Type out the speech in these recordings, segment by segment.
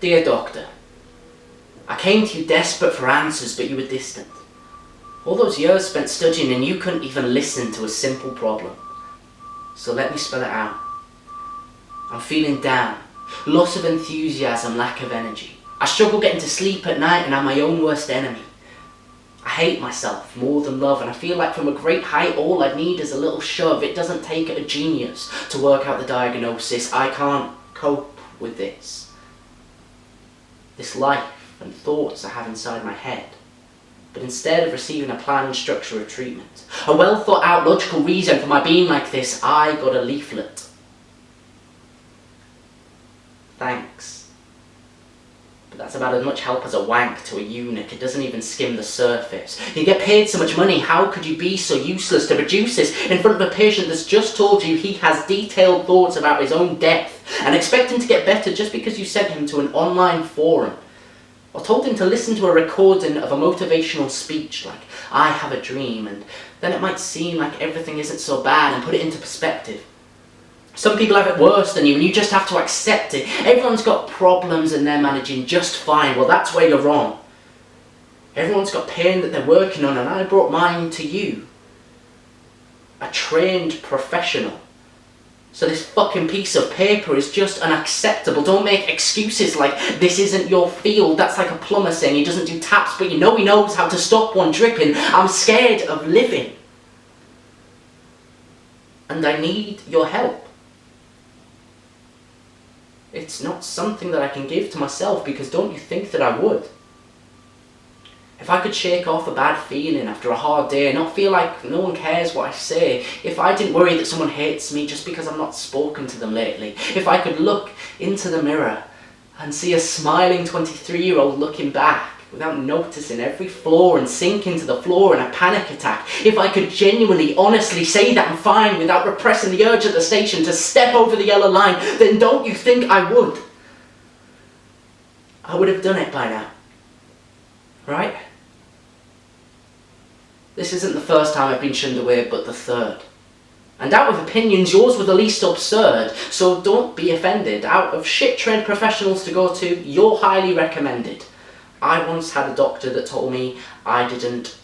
Dear Doctor, I came to you desperate for answers, but you were distant. All those years spent studying and you couldn't even listen to a simple problem. So let me spell it out. I'm feeling down, loss of enthusiasm, lack of energy. I struggle getting to sleep at night and I'm my own worst enemy. I hate myself more than love, and I feel like from a great height all I need is a little shove. It doesn't take a genius to work out the diagnosis. I can't cope with this. This life and thoughts I have inside my head. But instead of receiving a planned structure of treatment, a well thought out logical reason for my being like this, I got a leaflet. Thanks. But that's about as much help as a wank to a eunuch. It doesn't even skim the surface. You get paid so much money, how could you be so useless to produce this in front of a patient that's just told you he has detailed thoughts about his own death, and expect him to get better just because you sent him to an online forum? Or told him to listen to a recording of a motivational speech like, I have a dream, and then it might seem like everything isn't so bad and put it into perspective. Some people have it worse than you and you just have to accept it. Everyone's got problems and they're managing just fine. Well, that's where you're wrong. Everyone's got pain that they're working on, and I brought mine to you. A trained professional. So this fucking piece of paper is just unacceptable. Don't make excuses like this isn't your field. That's like a plumber saying he doesn't do taps, but you know he knows how to stop one dripping. I'm scared of living. And I need your help. It's not something that I can give to myself, because don't you think that I would? If I could shake off a bad feeling after a hard day, not feel like no one cares what I say, if I didn't worry that someone hates me just because I've not spoken to them lately, if I could look into the mirror and see a smiling 23-year-old looking back without noticing every flaw and sink into the floor in a panic attack, if I could genuinely, honestly say that I'm fine without repressing the urge at the station to step over the yellow line, then don't you think I would? I would have done it by now. Right? This isn't the first time I've been shunned away, but the third. And out of opinions, yours were the least absurd, so don't be offended. Out of shit-trained professionals to go to, you're highly recommended. I once had a doctor that told me I didn't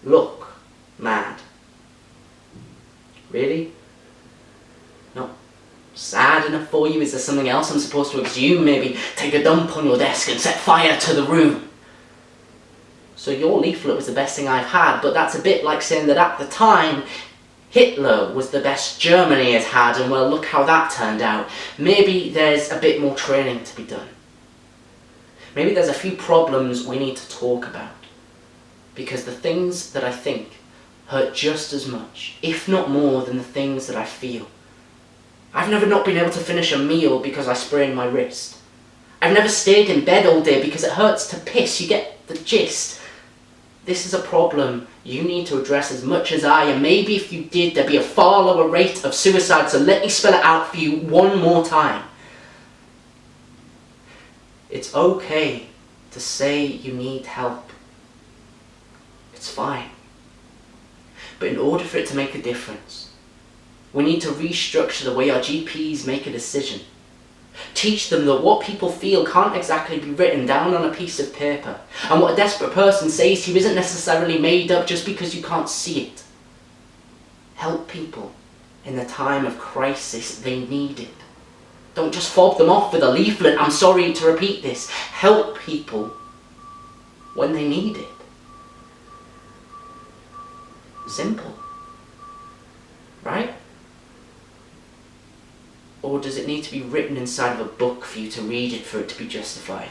look mad. Really? Not sad enough for you? Is there something else I'm supposed to exhume? Maybe take a dump on your desk and set fire to the room? So your leaflet was the best thing I've had, but that's a bit like saying that at the time Hitler was the best Germany has had, and well, look how that turned out. Maybe there's a bit more training to be done. Maybe there's a few problems we need to talk about, because the things that I think hurt just as much, if not more, than the things that I feel. I've never not been able to finish a meal because I sprained my wrist. I've never stayed in bed all day because it hurts to piss. You get the gist. This is a problem you need to address as much as I, and maybe if you did, there'd be a far lower rate of suicide, so let me spell it out for you one more time. It's okay to say you need help. It's fine. But in order for it to make a difference, we need to restructure the way our GPs make a decision. Teach them that what people feel can't exactly be written down on a piece of paper, and what a desperate person says to you isn't necessarily made up just because you can't see it. Help people in the time of crisis they need it. Don't just fob them off with a leaflet. I'm sorry to repeat this. Help people when they need it. Simple. Right? Or does it need to be written inside of a book for you to read it for it to be justified?